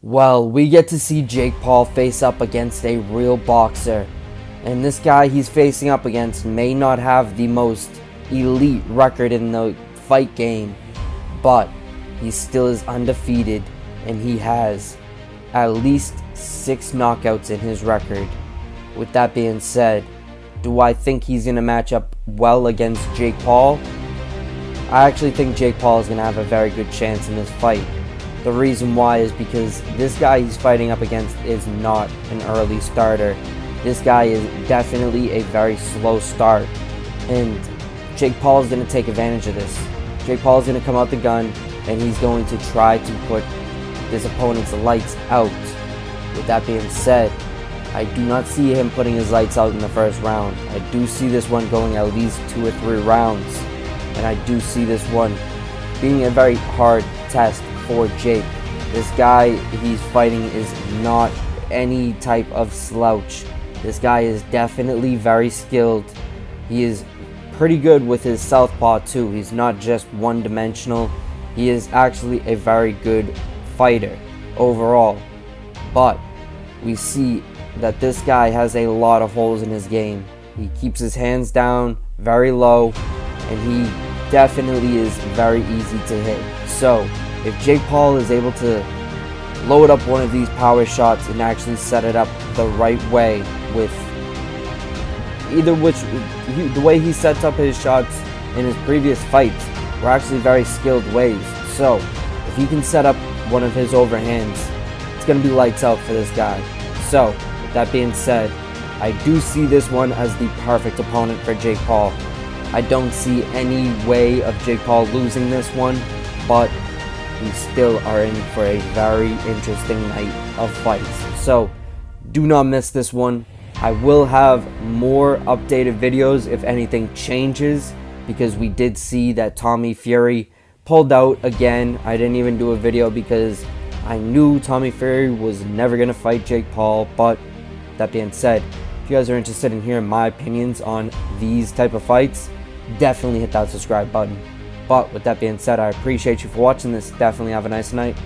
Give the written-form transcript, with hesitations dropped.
Well, we get to see Jake Paul face up against a real boxer. And this guy he's facing up against may not have the most elite record in the fight game, but he still is undefeated and he has at least 6 knockouts in his record. With that being said, do I think he's going to match up well against Jake Paul? I actually think Jake Paul is going to have a very good chance in this fight. The reason why is because this guy he's fighting up against is not an early starter. This guy is definitely a very slow start. And Jake Paul is going to take advantage of this. Jake Paul is going to come out the gun and he's going to try to put this opponent's lights out. With that being said, I do not see him putting his lights out in the first round. I do see this one going at least 2 or 3 rounds. And I do see this one being a very hard test for Jake. This guy he's fighting is not any type of slouch. This guy is definitely very skilled. He is pretty good with his southpaw too. He's not just one-dimensional. He is actually a very good fighter overall. But we see that this guy has a lot of holes in his game. He keeps his hands down very low, and he definitely is very easy to hit. So if Jake Paul is able to load up one of these power shots and actually set it up the right way with the way he sets up his shots in his previous fights were actually very skilled ways. So if he can set up one of his overhands, it's going to be lights out for this guy. So with that being said, I do see this one as the perfect opponent for Jake Paul. I don't see any way of Jake Paul losing this one, but we still are in for a very interesting night of fights. So do not miss this one. I will have more updated videos if anything changes, because we did see that Tommy Fury pulled out again. I didn't even do a video because I knew Tommy Fury was never going to fight Jake Paul. But that being said, if you guys are interested in hearing my opinions on these type of fights, definitely hit that subscribe button. But with that being said, I appreciate you for watching this. Definitely have a nice night.